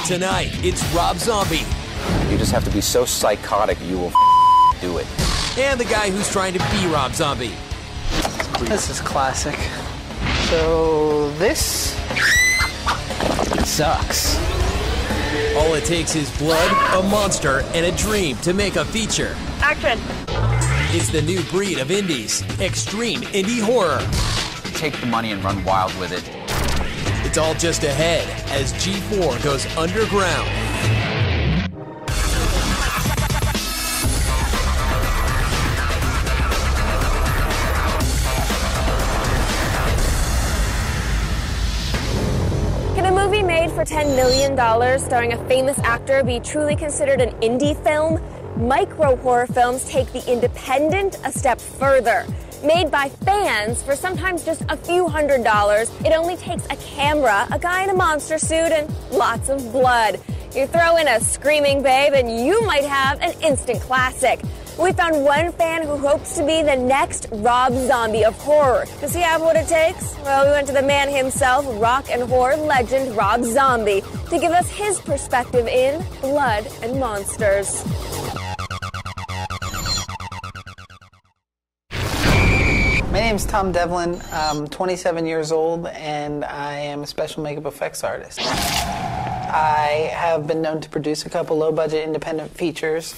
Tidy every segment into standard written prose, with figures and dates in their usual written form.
Tonight, it's Rob Zombie. You just have to be so psychotic you will do it. And the guy who's trying to be Rob Zombie. This is classic. So this sucks. All it takes is blood, a monster, and a dream to make a feature. Action. It's the new breed of indies, extreme indie horror. Take the money and run wild with it. It's all just ahead as G4 goes underground. Can a movie made for $10 million starring a famous actor be truly considered an indie film? Micro horror films take the independent a step further. Made by fans for sometimes just a few $100s, it only takes a camera, a guy in a monster suit, and lots of blood. You throw in a screaming babe and you might have an instant classic. We found one fan who hopes to be the next Rob Zombie of horror. Does he have what it takes? Well, we went to the man himself, rock and horror legend Rob Zombie, to give us his perspective in Blood and Monsters. My name's Tom Devlin. I'm 27 years old, and I am a special makeup effects artist. I have been known to produce a couple low-budget independent features.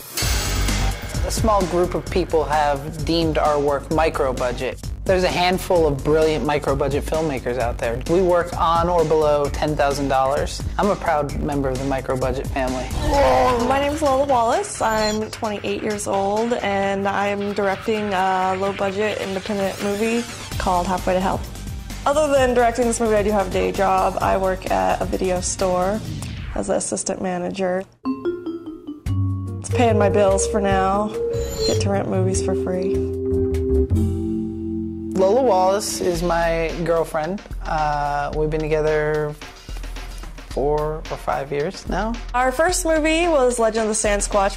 A small group of people have deemed our work micro-budget. There's a handful of brilliant micro-budget filmmakers out there. We work on or below $10,000. I'm a proud member of the micro-budget family. My name is Lola Wallace. I'm 28 years old, and I'm directing a low-budget independent movie called Halfway to Hell. Other than directing this movie, I do have a day job. I work at a video store as an assistant manager. It's paying my bills for now. Get to rent movies for free. Lola Wallace is my girlfriend. We've been together 4 or 5 years now. Our first movie was Legend of the Sasquatch.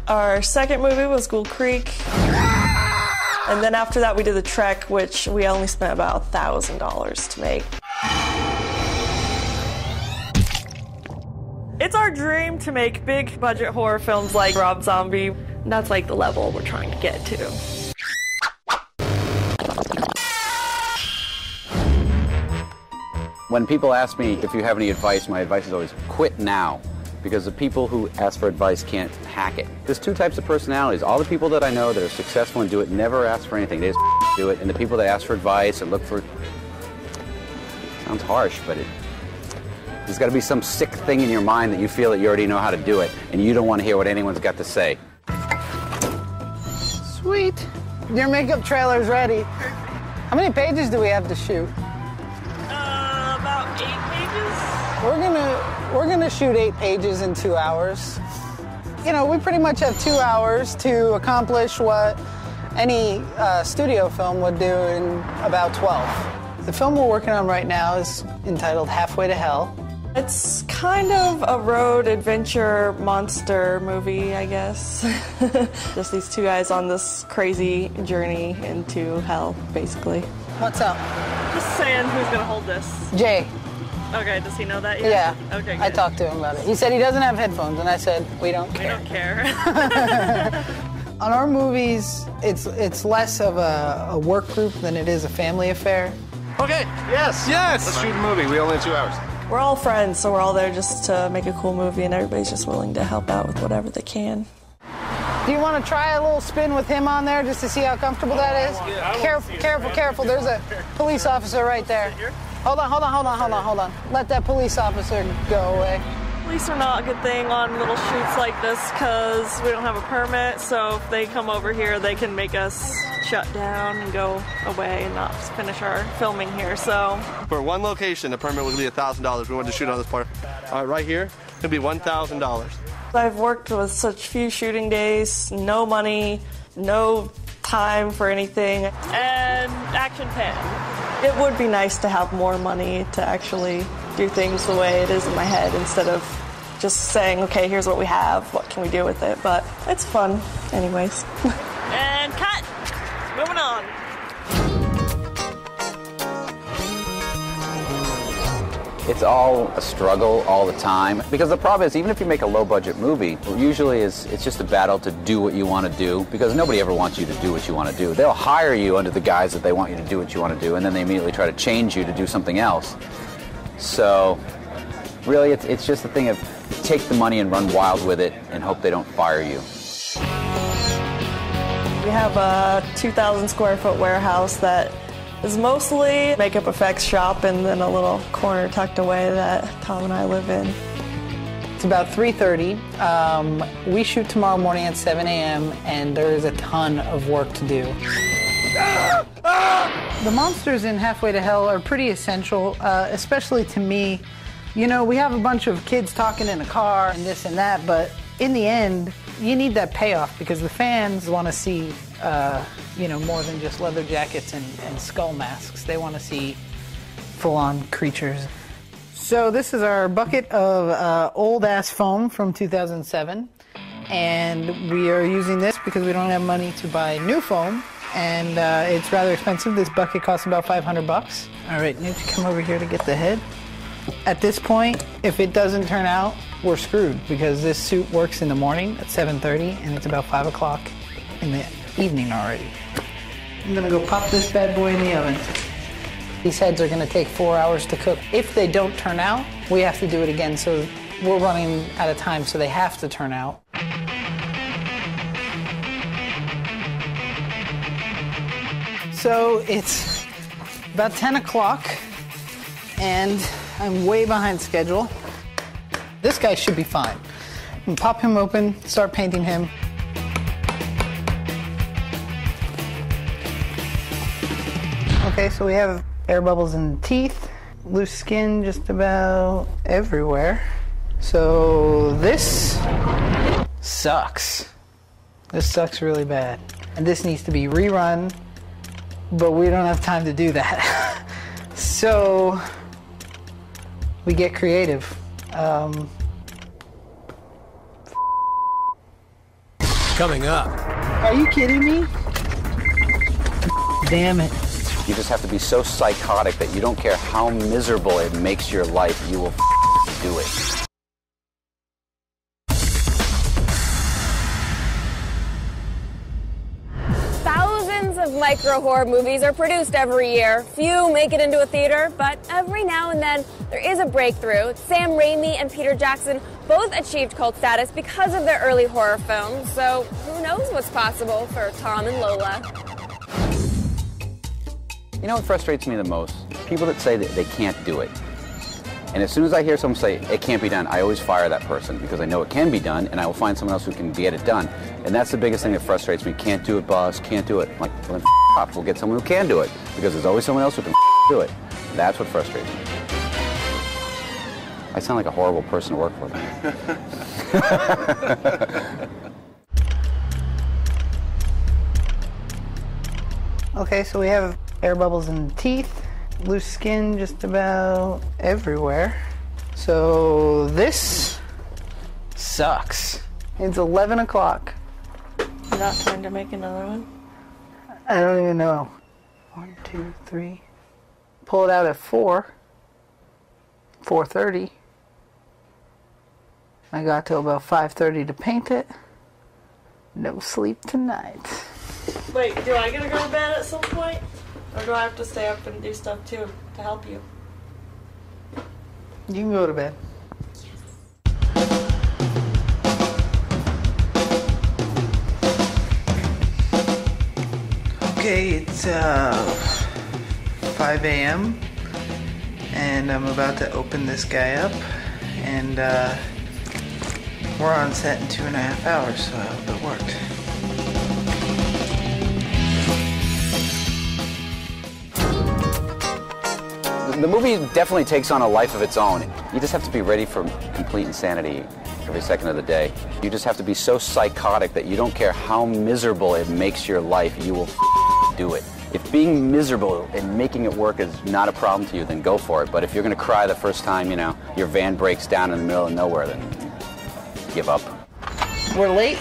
Our second movie was Ghoul Creek. And then after that we did The Trek, which we only spent about $1,000 to make. It's our dream to make big budget horror films like Rob Zombie. That's like the level we're trying to get to. When people ask me if you have any advice, my advice is always quit now. Because the people who ask for advice can't hack it. There's two types of personalities. All the people that I know that are successful and do it never ask for anything. They just do it. And the people that ask for advice and look for... Sounds harsh, but there's got to be some sick thing in your mind that you feel that you already know how to do it, and you don't want to hear what anyone's got to say. Sweet. Your makeup trailer's ready. How many pages do we have to shoot? About 8 pages. We're gonna shoot 8 pages in 2 hours. You know, we pretty much have 2 hours to accomplish what any studio film would do in about 12. The film we're working on right now is entitled Halfway to Hell. It's kind of a road adventure monster movie, I guess. Just these two guys on this crazy journey into hell, basically. What's up? Just saying, who's gonna hold this? Jay. Okay, does he know that yet? Yeah. Okay, good. I talked to him about it. He said he doesn't have headphones, and I said, we don't care. We don't care. On our movies, it's less of a work group than it is a family affair. Okay, yes. Let's shoot a movie. We only have 2 hours. We're all friends, so we're all there just to make a cool movie, and everybody's just willing to help out with whatever they can. Do you want to try a little spin with him on there just to see how comfortable that is? Careful. There's a police officer right there. Hold on. Let that police officer go away. Police are not a good thing on little shoots like this because we don't have a permit, so if they come over here, they can make us shut down and go away and not finish our filming here, so. For one location, the permit would be $1,000. We wanted to shoot on this part. Right here, it'd be $1,000. I've worked with such few shooting days, no money, no time for anything, and action pan. It would be nice to have more money to actually do things the way it is in my head instead of just saying, okay, here's what we have, what can we do with it? But it's fun anyways. And cut! Moving on. It's all a struggle all the time. Because the problem is, even if you make a low-budget movie, usually it's just a battle to do what you want to do, because nobody ever wants you to do what you want to do. They'll hire you under the guise that they want you to do what you want to do, and then they immediately try to change you to do something else. So, really, it's just a thing of take the money and run wild with it and hope they don't fire you. We have a 2,000 square foot warehouse that is mostly makeup effects shop and then a little corner tucked away that Tom and I live in. It's about 3:30. We shoot tomorrow morning at 7 a.m. and there is a ton of work to do. The monsters in Halfway to Hell are pretty essential, especially to me. You know, we have a bunch of kids talking in a car and this and that, but in the end, you need that payoff because the fans want to see, you know, more than just leather jackets and skull masks. They want to see full-on creatures. So this is our bucket of old-ass foam from 2007, and we are using this because we don't have money to buy new foam, and it's rather expensive. This bucket costs about 500 bucks. All right, need to come over here to get the head. At this point, if it doesn't turn out, we're screwed because this suit works in the morning at 7:30 and it's about 5 o'clock in the evening already. I'm gonna go pop this bad boy in the oven. These heads are gonna take 4 hours to cook. If they don't turn out, we have to do it again, so we're running out of time, so they have to turn out. So it's about 10 o'clock and I'm way behind schedule. This guy should be fine. And pop him open, start painting him. Okay, so we have air bubbles in the teeth, loose skin just about everywhere. So this sucks. This sucks really bad. And this needs to be rerun, but we don't have time to do that. So we get creative. Coming up. Are you kidding me? Damn it. You just have to be so psychotic that you don't care how miserable it makes your life, you will do it. Of micro horror movies are produced every year. Few make it into a theater, but every now and then there is a breakthrough. Sam Raimi and Peter Jackson both achieved cult status because of their early horror films, so who knows what's possible for Tom and Lola. You know what frustrates me the most? People that say that they can't do it. And as soon as I hear someone say, it can't be done, I always fire that person because I know it can be done and I will find someone else who can get it done. And that's the biggest thing that frustrates me. Can't do it, boss, can't do it. I'm like, well, then off. We'll get someone who can do it because there's always someone else who can do it. That's what frustrates me. I sound like a horrible person to work for. Okay, so we have air bubbles in the teeth, loose skin just about everywhere. So this sucks. It's 11 o'clock. Not time to make another one? I don't even know. 1, 2, 3. Pull it out at 4. 4:30. I got till about 5:30 to paint it. No sleep tonight. Wait, do I gotta go to bed at some point? Or do I have to stay up and do stuff too to help you? You can go to bed. Okay, it's 5 a.m. and I'm about to open this guy up, and we're on set in 2.5 hours, so I hope it worked. The movie definitely takes on a life of its own. You just have to be ready for complete insanity every second of the day. You just have to be so psychotic that you don't care how miserable it makes your life, you will do it. If being miserable and making it work is not a problem to you, then go for it. But if you're going to cry the first time, you know, your van breaks down in the middle of nowhere, then give up. We're late.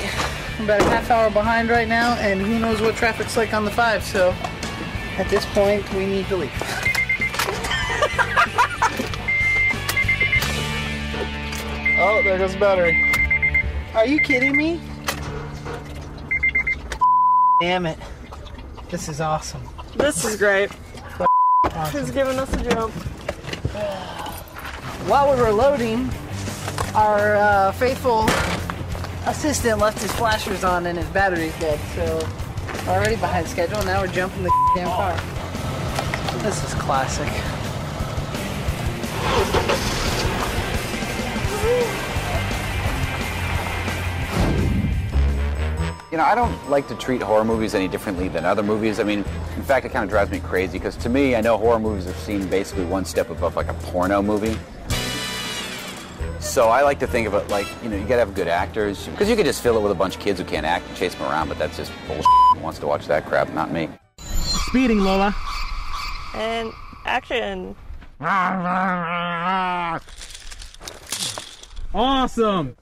We're about a half hour behind right now, and who knows what traffic's like on the 5, so at this point, we need to leave. Oh, there goes battery. Are you kidding me? Damn it. This is awesome. This is great. He's giving us a jump. While we were loading, our faithful assistant left his flashers on and his battery's dead, so we're already behind schedule. Now we're jumping the damn car. This is classic. You know, I don't like to treat horror movies any differently than other movies. I mean, in fact, it kind of drives me crazy because to me, I know horror movies are seen basically one step above like a porno movie. So I like to think of it like, you know, you gotta have good actors because you could just fill it with a bunch of kids who can't act and chase them around, but that's just bullshit. Who wants to watch that crap? Not me. Speeding, Lola. And action. Awesome.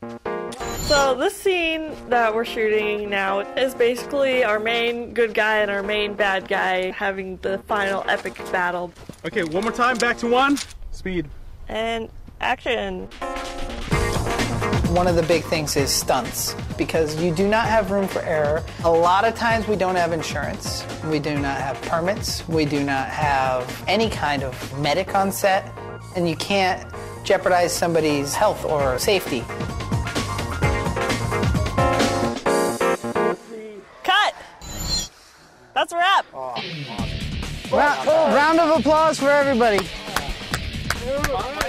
So this scene that we're shooting now is basically our main good guy and our main bad guy having the final epic battle. Okay, one more time, back to one. Speed. And action. One of the big things is stunts, because you do not have room for error. A lot of times we don't have insurance, we do not have permits, we do not have any kind of medic on set, and you can't jeopardize somebody's health or safety. Cut! That's a wrap. Round of applause for everybody.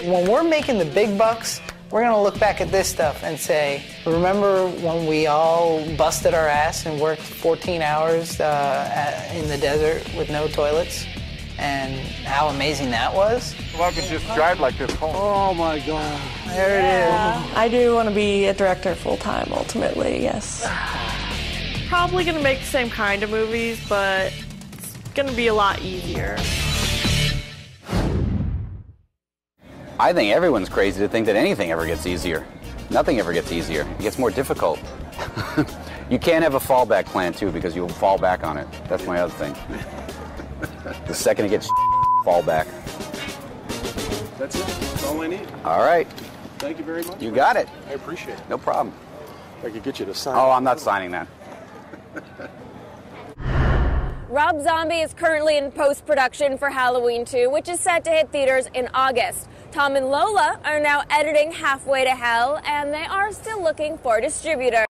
When we're making the big bucks, we're gonna look back at this stuff and say, remember when we all busted our ass and worked 14 hours in the desert with no toilets? And how amazing that was? Well, I could just drive like this home. Oh my God. There it is. I do want to be a director full-time, ultimately, yes. Probably going to make the same kind of movies, but it's going to be a lot easier. I think everyone's crazy to think that anything ever gets easier. Nothing ever gets easier. It gets more difficult. You can't have a fallback plan, too, because you'll fall back on it. That's my other thing. The second it gets fall back. That's it. That's all I need. All right. Thank you very much. You got it. I appreciate it. No problem. If I could get you to sign. Oh, I'm not signing that. Rob Zombie is currently in post-production for Halloween 2, which is set to hit theaters in August. Tom and Lola are now editing Halfway to Hell, and they are still looking for a distributor.